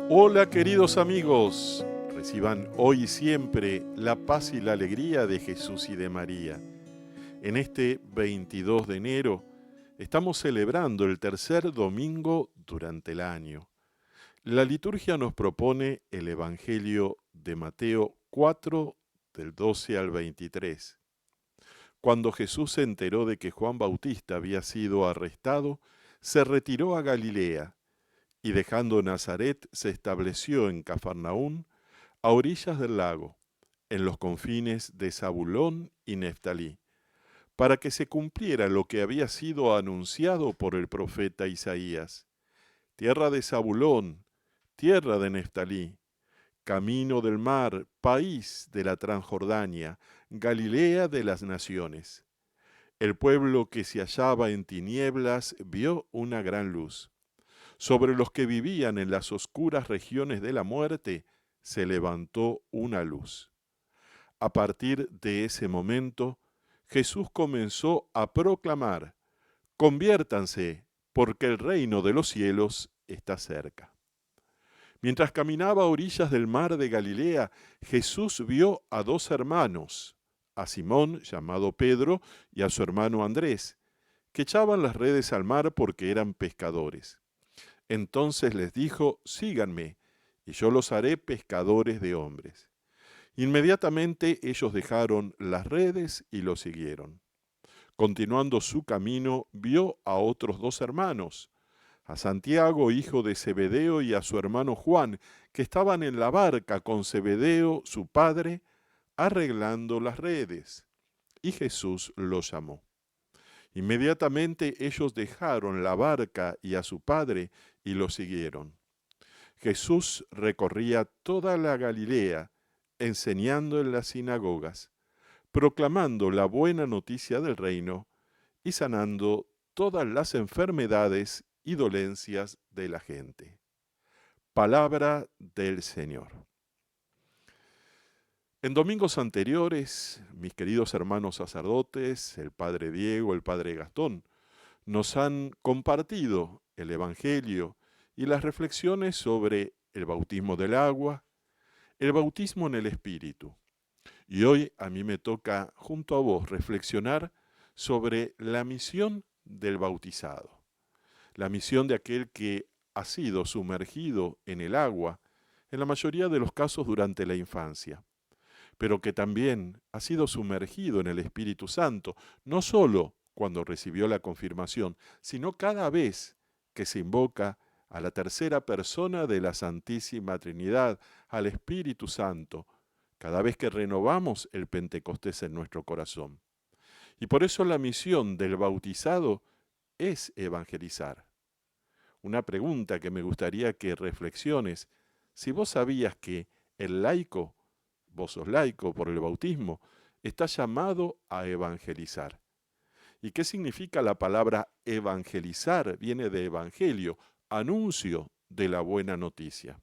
Hola queridos amigos, reciban hoy y siempre la paz y la alegría de Jesús y de María. En este 22 de enero estamos celebrando el tercer domingo durante el año. La liturgia nos propone el Evangelio de Mateo 4 del 12 al 23. Cuando Jesús se enteró de que Juan Bautista había sido arrestado, se retiró a Galilea y dejando Nazaret se estableció en Cafarnaún, a orillas del lago, en los confines de Zabulón y Neftalí, para que se cumpliera lo que había sido anunciado por el profeta Isaías. Tierra de Zabulón, tierra de Neftalí, camino del mar, país de la Transjordania, Galilea de las naciones. El pueblo que se hallaba en tinieblas vio una gran luz. Sobre los que vivían en las oscuras regiones de la muerte se levantó una luz. A partir de ese momento, Jesús comenzó a proclamar: conviértanse, porque el reino de los cielos está cerca. Mientras caminaba a orillas del mar de Galilea, Jesús vio a dos hermanos, a Simón, llamado Pedro, y a su hermano Andrés, que echaban las redes al mar porque eran pescadores. Entonces les dijo: síganme, y yo los haré pescadores de hombres. Inmediatamente ellos dejaron las redes y lo siguieron. Continuando su camino, vio a otros dos hermanos, a Santiago, hijo de Zebedeo, y a su hermano Juan, que estaban en la barca con Zebedeo, su padre, arreglando las redes. Y Jesús los llamó. Inmediatamente ellos dejaron la barca y a su padre y lo siguieron. Jesús recorría toda la Galilea, enseñando en las sinagogas, proclamando la buena noticia del reino y sanando todas las enfermedades y dolencias de la gente. Palabra del Señor. En domingos anteriores, mis queridos hermanos sacerdotes, el padre Diego, el padre Gastón, nos han compartido el Evangelio y las reflexiones sobre el bautismo del agua, el bautismo en el Espíritu. Y hoy a mí me toca, junto a vos, reflexionar sobre la misión del bautizado, la misión de aquel que ha sido sumergido en el agua, en la mayoría de los casos durante la infancia, pero que también ha sido sumergido en el Espíritu Santo, no solo cuando recibió la confirmación, sino cada vez que se invoca a la tercera persona de la Santísima Trinidad, al Espíritu Santo, cada vez que renovamos el Pentecostés en nuestro corazón. Y por eso la misión del bautizado es evangelizar. Una pregunta que me gustaría que reflexiones: si vos sabías que el laico, vos sos laico por el bautismo, está llamado a evangelizar. ¿Y qué significa la palabra evangelizar? Viene de evangelio, anuncio de la buena noticia.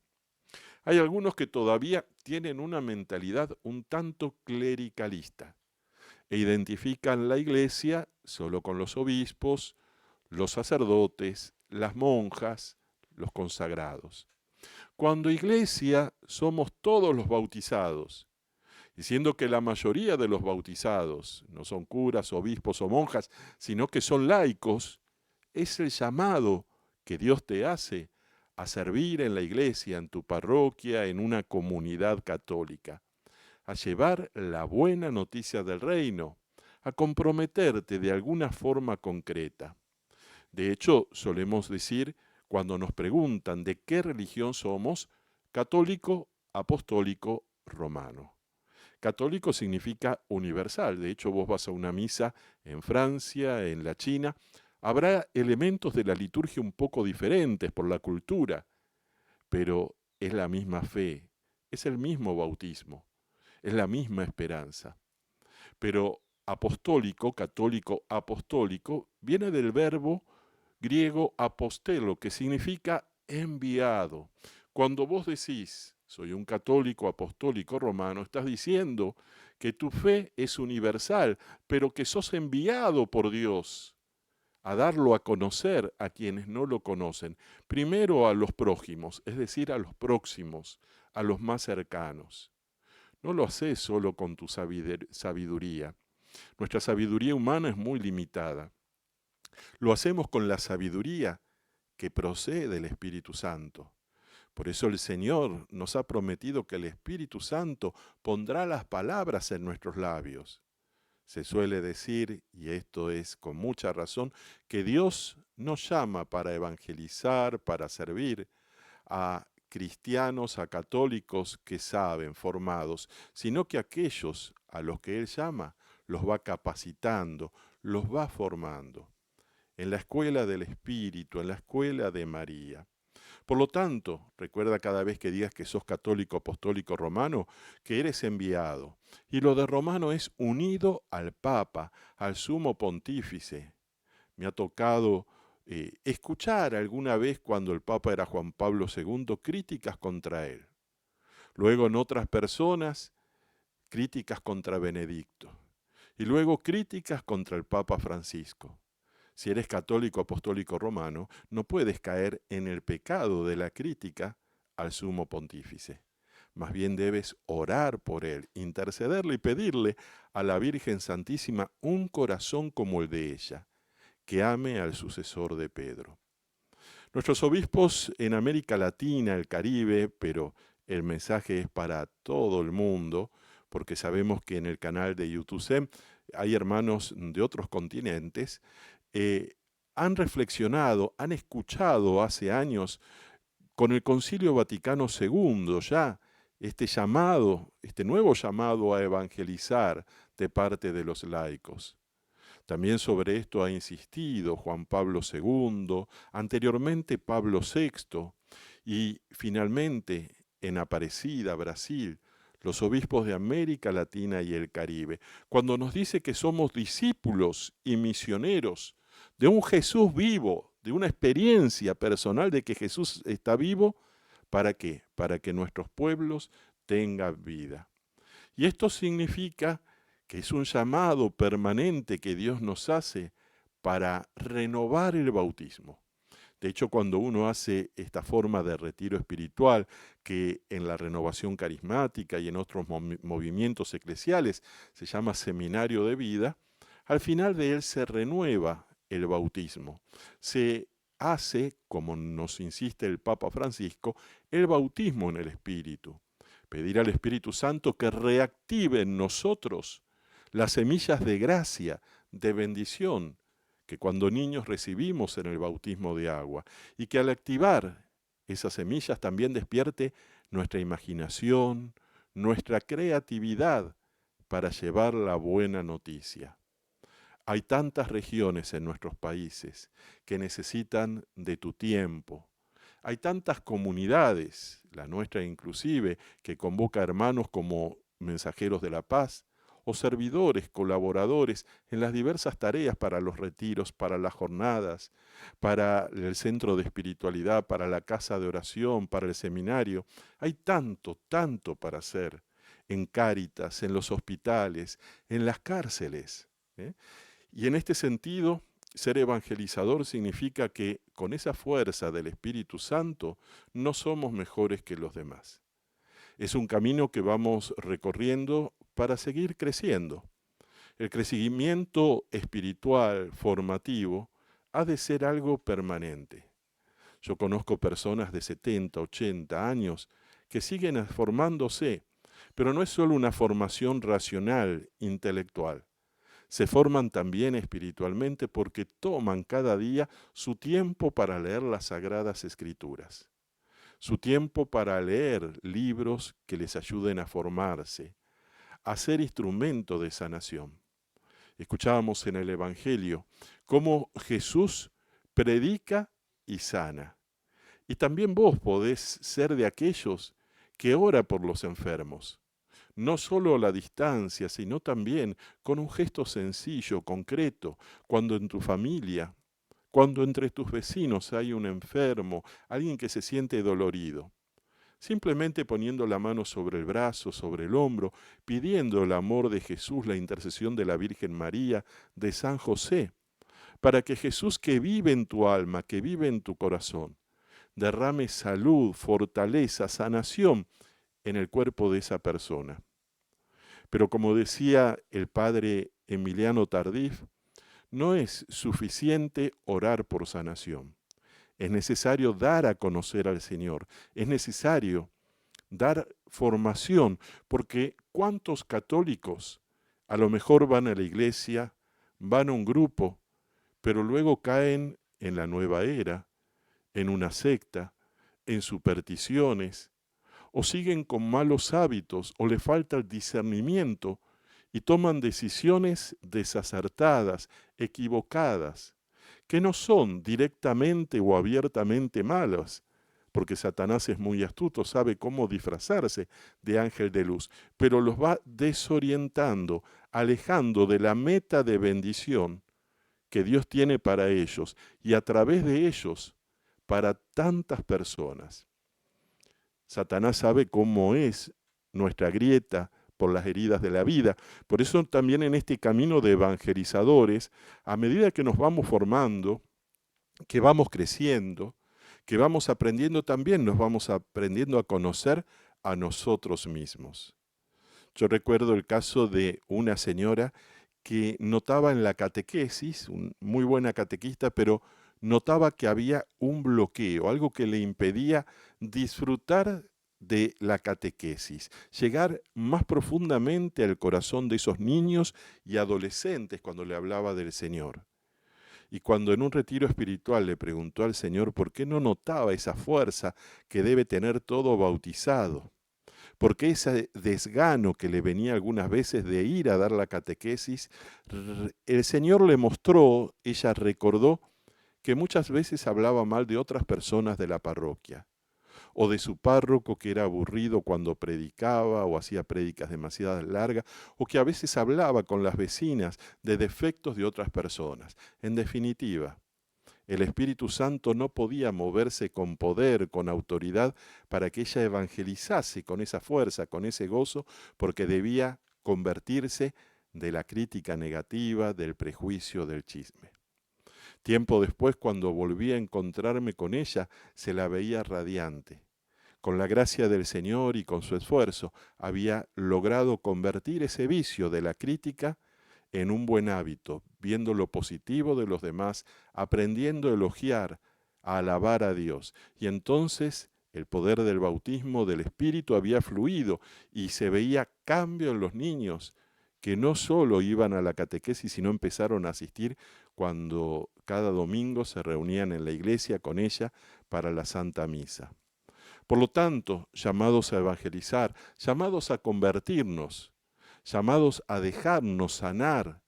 Hay algunos que todavía tienen una mentalidad un tanto clericalista e identifican la iglesia solo con los obispos, los sacerdotes, las monjas, los consagrados. Cuando iglesia somos todos los bautizados, y siendo que la mayoría de los bautizados no son curas, obispos o monjas, sino que son laicos, es el llamado que Dios te hace a servir en la iglesia, en tu parroquia, en una comunidad católica, a llevar la buena noticia del reino, a comprometerte de alguna forma concreta. De hecho, solemos decir, cuando nos preguntan de qué religión somos: católico, apostólico, romano. Católico significa universal. De hecho, vos vas a una misa en Francia, en la China, habrá elementos de la liturgia un poco diferentes por la cultura, pero es la misma fe, es el mismo bautismo, es la misma esperanza. Pero apostólico, católico, apostólico, viene del verbo griego apostelo, que significa enviado. Cuando vos decís: soy un católico apostólico romano, estás diciendo que tu fe es universal, pero que sos enviado por Dios a darlo a conocer a quienes no lo conocen. Primero a los prójimos, es decir, a los próximos, a los más cercanos. No lo haces solo con tu sabiduría. Nuestra sabiduría humana es muy limitada. Lo hacemos con la sabiduría que procede del Espíritu Santo. Por eso el Señor nos ha prometido que el Espíritu Santo pondrá las palabras en nuestros labios. Se suele decir, y esto es con mucha razón, que Dios nos llama para evangelizar, para servir a cristianos, a católicos que saben, formados, sino que aquellos a los que Él llama los va capacitando, los va formando. En la escuela del Espíritu, en la escuela de María. Por lo tanto, recuerda cada vez que digas que sos católico, apostólico, romano, que eres enviado. Y lo de romano es unido al Papa, al sumo pontífice. Me ha tocado escuchar alguna vez cuando el Papa era Juan Pablo II críticas contra él. Luego en otras personas, críticas contra Benedicto. Y luego críticas contra el Papa Francisco. Si eres católico, apostólico, romano, no puedes caer en el pecado de la crítica al sumo pontífice. Más bien debes orar por él, intercederle y pedirle a la Virgen Santísima un corazón como el de ella, que ame al sucesor de Pedro. Nuestros obispos en América Latina, el Caribe, pero el mensaje es para todo el mundo, porque sabemos que en el canal de YouTube hay hermanos de otros continentes, han reflexionado, han escuchado hace años con el Concilio Vaticano II ya este llamado, este nuevo llamado a evangelizar de parte de los laicos. También sobre esto ha insistido Juan Pablo II, anteriormente Pablo VI y finalmente en Aparecida, Brasil, los obispos de América Latina y el Caribe, cuando nos dice que somos discípulos y misioneros de un Jesús vivo, de una experiencia personal de que Jesús está vivo. ¿Para qué? Para que nuestros pueblos tengan vida. Y esto significa que es un llamado permanente que Dios nos hace para renovar el bautismo. De hecho, cuando uno hace esta forma de retiro espiritual, que en la renovación carismática y en otros movimientos eclesiales se llama seminario de vida, al final de él se renueva el bautismo. Se hace, como nos insiste el Papa Francisco, el bautismo en el Espíritu. Pedir al Espíritu Santo que reactive en nosotros las semillas de gracia, de bendición, que cuando niños recibimos en el bautismo de agua, y que al activar esas semillas también despierte nuestra imaginación, nuestra creatividad para llevar la buena noticia. Hay tantas regiones en nuestros países que necesitan de tu tiempo. Hay tantas comunidades, la nuestra inclusive, que convoca hermanos como mensajeros de la paz, o servidores, colaboradores en las diversas tareas para los retiros, para las jornadas, para el centro de espiritualidad, para la casa de oración, para el seminario. Hay tanto, tanto para hacer en Cáritas, en los hospitales, en las cárceles. Y en este sentido, ser evangelizador significa que con esa fuerza del Espíritu Santo no somos mejores que los demás. Es un camino que vamos recorriendo para seguir creciendo. El crecimiento espiritual, formativo, ha de ser algo permanente. Yo conozco personas de 70, 80 años que siguen formándose, pero no es solo una formación racional, intelectual. Se forman también espiritualmente porque toman cada día su tiempo para leer las Sagradas Escrituras, su tiempo para leer libros que les ayuden a formarse, a ser instrumento de sanación. Escuchábamos en el Evangelio cómo Jesús predica y sana. Y también vos podés ser de aquellos que ora por los enfermos. No solo a la distancia, sino también con un gesto sencillo, concreto, cuando en tu familia, cuando entre tus vecinos hay un enfermo, alguien que se siente dolorido. Simplemente poniendo la mano sobre el brazo, sobre el hombro, pidiendo el amor de Jesús, la intercesión de la Virgen María, de San José, para que Jesús, que vive en tu alma, que vive en tu corazón, derrame salud, fortaleza, sanación en el cuerpo de esa persona. Pero como decía el padre Emiliano Tardif, no es suficiente orar por sanación. Es necesario dar a conocer al Señor. Es necesario dar formación, porque ¿cuántos católicos a lo mejor van a la iglesia, van a un grupo, pero luego caen en la nueva era, en una secta, en supersticiones, o siguen con malos hábitos, o le falta el discernimiento, y toman decisiones desacertadas, equivocadas, que no son directamente o abiertamente malas, porque Satanás es muy astuto, sabe cómo disfrazarse de ángel de luz, pero los va desorientando, alejando de la meta de bendición que Dios tiene para ellos y a través de ellos para tantas personas. Satanás sabe cómo es nuestra grieta por las heridas de la vida. Por eso también en este camino de evangelizadores, a medida que nos vamos formando, que vamos creciendo, que vamos aprendiendo también, nos vamos aprendiendo a conocer a nosotros mismos. Yo recuerdo el caso de una señora que notaba en la catequesis, muy buena catequista, pero notaba que había un bloqueo, algo que le impedía disfrutar de la catequesis, llegar más profundamente al corazón de esos niños y adolescentes cuando le hablaba del Señor. Y cuando en un retiro espiritual le preguntó al Señor por qué no notaba esa fuerza que debe tener todo bautizado, porque ese desgano que le venía algunas veces de ir a dar la catequesis, el Señor le mostró, ella recordó, que muchas veces hablaba mal de otras personas de la parroquia, o de su párroco que era aburrido cuando predicaba o hacía prédicas demasiado largas, o que a veces hablaba con las vecinas de defectos de otras personas. En definitiva, el Espíritu Santo no podía moverse con poder, con autoridad, para que ella evangelizase con esa fuerza, con ese gozo, porque debía convertirse de la crítica negativa, del prejuicio, del chisme. Tiempo después, cuando volví a encontrarme con ella, se la veía radiante. Con la gracia del Señor y con su esfuerzo, había logrado convertir ese vicio de la crítica en un buen hábito, viendo lo positivo de los demás, aprendiendo a elogiar, a alabar a Dios. Y entonces el poder del bautismo del Espíritu había fluido y se veía cambio en los niños, que no solo iban a la catequesis, sino empezaron a asistir cuando cada domingo se reunían en la iglesia con ella para la Santa Misa. Por lo tanto, llamados a evangelizar, llamados a convertirnos, llamados a dejarnos sanar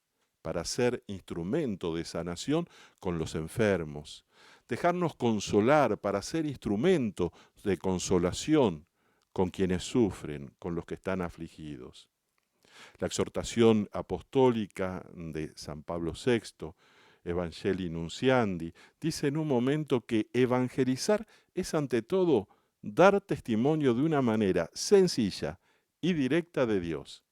para ser instrumento de sanación con los enfermos, dejarnos consolar para ser instrumento de consolación con quienes sufren, con los que están afligidos. La exhortación apostólica de San Pablo VI, Evangelii Nunciandi, dice en un momento que evangelizar es ante todo dar testimonio de una manera sencilla y directa de Dios,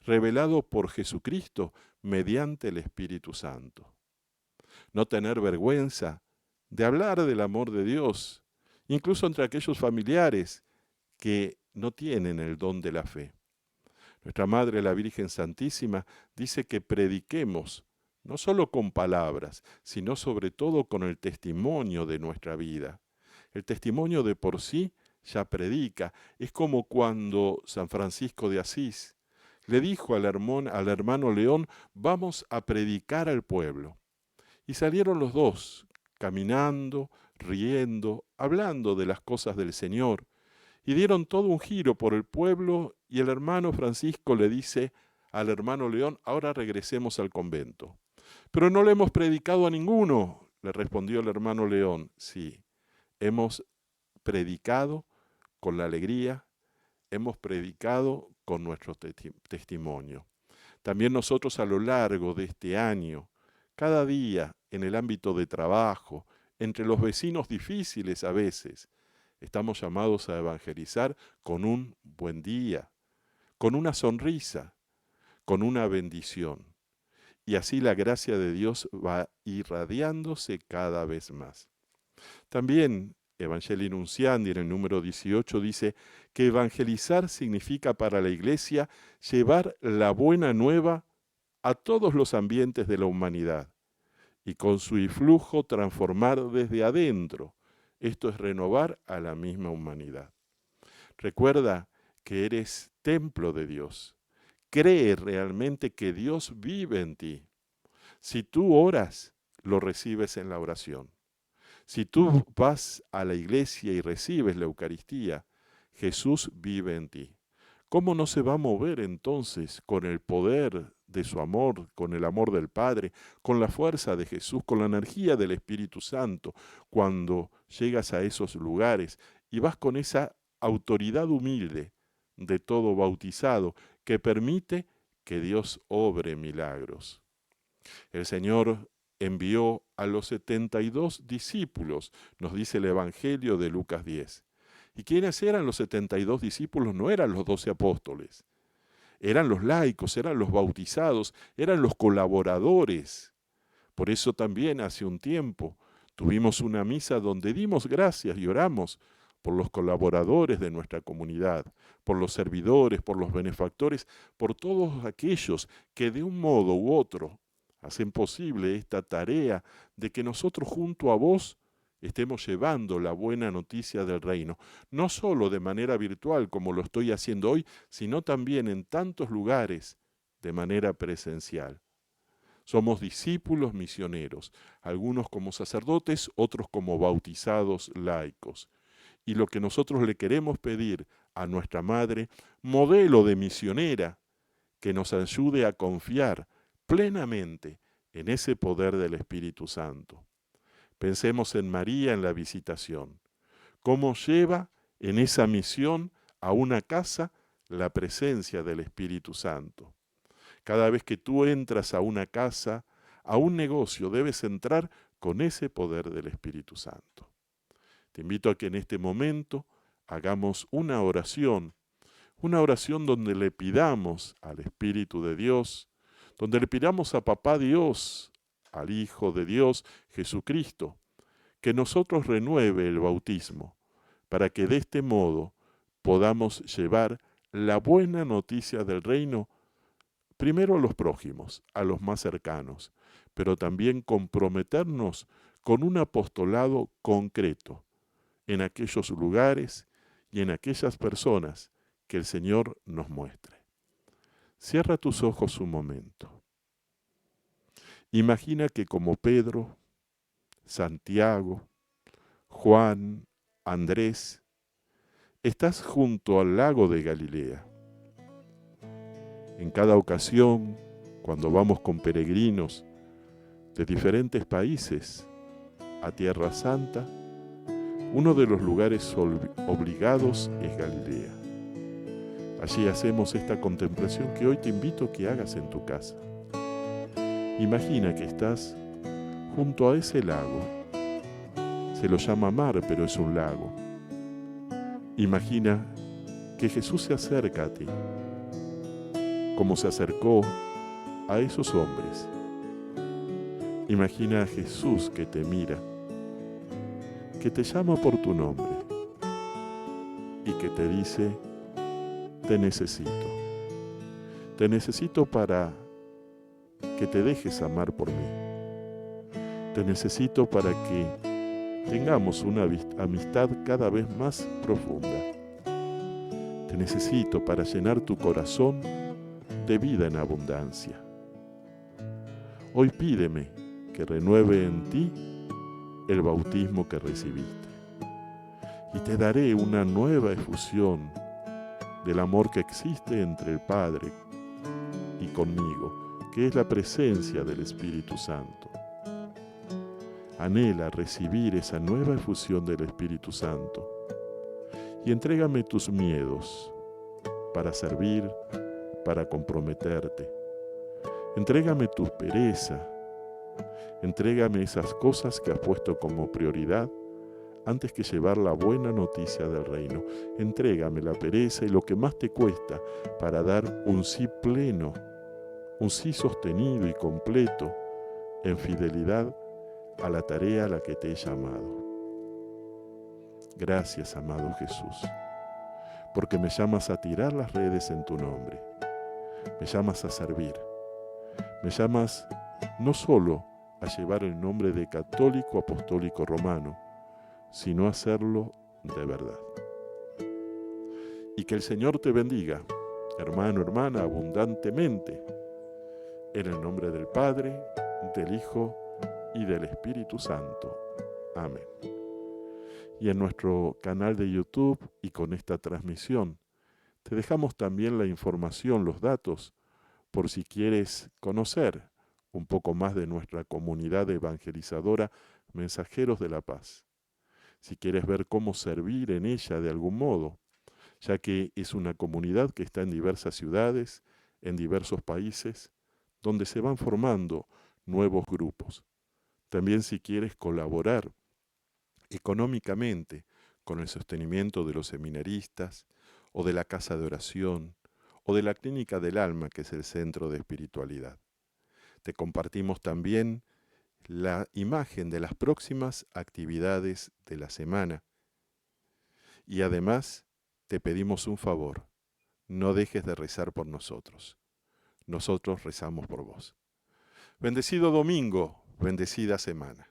revelado por Jesucristo mediante el Espíritu Santo. No tener vergüenza de hablar del amor de Dios, incluso entre aquellos familiares que no tienen el don de la fe. Nuestra Madre, la Virgen Santísima, dice que prediquemos, no solo con palabras, sino sobre todo con el testimonio de nuestra vida. El testimonio de por sí ya predica. Es como cuando San Francisco de Asís le dijo al hermano León, vamos a predicar al pueblo. Y salieron los dos, caminando, riendo, hablando de las cosas del Señor. Y dieron todo un giro por el pueblo y el hermano Francisco le dice al hermano León, ahora regresemos al convento. Pero no le hemos predicado a ninguno, le respondió el hermano León. Sí, hemos predicado con la alegría, hemos predicado con nuestro testimonio. También nosotros a lo largo de este año, cada día en el ámbito de trabajo, entre los vecinos difíciles a veces, estamos llamados a evangelizar con un buen día, con una sonrisa, con una bendición. y así la gracia de Dios va irradiándose cada vez más. También Evangelii Nunciandi en el número 18 dice que evangelizar significa para la Iglesia llevar la buena nueva a todos los ambientes de la humanidad y con su influjo transformar desde adentro. Esto es renovar a la misma humanidad. Recuerda que eres templo de Dios. Cree realmente que Dios vive en ti. Si tú oras, lo recibes en la oración. Si tú vas a la iglesia y recibes la Eucaristía, Jesús vive en ti. ¿Cómo no se va a mover entonces con el poder de su amor, con el amor del Padre, con la fuerza de Jesús, con la energía del Espíritu Santo, cuando llegas a esos lugares y vas con esa autoridad humilde de todo bautizado que permite que Dios obre milagros? El Señor envió a los 72 discípulos, nos dice el Evangelio de Lucas 10. ¿Y quiénes eran los 72 discípulos? No eran los 12 apóstoles. Eran los laicos, eran los bautizados, eran los colaboradores. Por eso también hace un tiempo tuvimos una misa donde dimos gracias y oramos por los colaboradores de nuestra comunidad, por los servidores, por los benefactores, por todos aquellos que de un modo u otro hacen posible esta tarea de que nosotros junto a vos estemos llevando la buena noticia del reino, no solo de manera virtual como lo estoy haciendo hoy, sino también en tantos lugares de manera presencial. Somos discípulos misioneros, algunos como sacerdotes, otros como bautizados laicos. Y lo que nosotros le queremos pedir a nuestra Madre, modelo de misionera, que nos ayude a confiar plenamente en ese poder del Espíritu Santo. Pensemos en María en la visitación, cómo lleva en esa misión a una casa la presencia del Espíritu Santo. Cada vez que tú entras a una casa, a un negocio, debes entrar con ese poder del Espíritu Santo. Te invito a que en este momento hagamos una oración donde le pidamos al Espíritu de Dios, donde le pidamos a Papá Dios, al Hijo de Dios, Jesucristo, que nosotros renueve el bautismo, para que de este modo podamos llevar la buena noticia del reino primero a los prójimos, a los más cercanos, pero también comprometernos con un apostolado concreto en aquellos lugares y en aquellas personas que el Señor nos muestre. Cierra tus ojos un momento. Imagina que como Pedro, Santiago, Juan, Andrés, estás junto al lago de Galilea. En cada ocasión, cuando vamos con peregrinos de diferentes países a Tierra Santa, uno de los lugares obligados es Galilea. Allí hacemos esta contemplación que hoy te invito a que hagas en tu casa. Imagina que estás junto a ese lago. Se lo llama mar, pero es un lago. Imagina que Jesús se acerca a ti, como se acercó a esos hombres. Imagina a Jesús que te mira, que te llama por tu nombre y que te dice: te necesito para que te dejes amar por mí, te necesito para que tengamos una amistad cada vez más profunda, te necesito para llenar tu corazón de vida en abundancia. Hoy pídeme que renueve en ti el bautismo que recibiste y te daré una nueva efusión del amor que existe entre el Padre y conmigo, que es la presencia del Espíritu Santo. Anhela recibir esa nueva efusión del Espíritu Santo y entrégame tus miedos para servir, para comprometerte. Entrégame tu pereza, entrégame esas cosas que has puesto como prioridad antes que llevar la buena noticia del reino. Entrégame la pereza y lo que más te cuesta para dar un sí pleno un sí sostenido y completo en fidelidad a la tarea a la que te he llamado. Gracias, amado Jesús, porque me llamas a tirar las redes en tu nombre, me llamas a servir, me llamas no solo a llevar el nombre de católico apostólico romano, sino a hacerlo de verdad. Y que el Señor te bendiga, hermano, hermana, abundantemente, en el nombre del Padre, del Hijo y del Espíritu Santo. Amén. Y en nuestro canal de YouTube y con esta transmisión, te dejamos también la información, los datos, por si quieres conocer un poco más de nuestra comunidad evangelizadora Mensajeros de la Paz. Si quieres ver cómo servir en ella de algún modo, ya que es una comunidad que está en diversas ciudades, en diversos países, donde se van formando nuevos grupos. También si quieres colaborar económicamente con el sostenimiento de los seminaristas, o de la casa de oración, o de la clínica del alma, que es el centro de espiritualidad. Te compartimos también la imagen de las próximas actividades de la semana. Y además, te pedimos un favor, no dejes de rezar por nosotros. Nosotros rezamos por vos. Bendecido domingo, bendecida semana.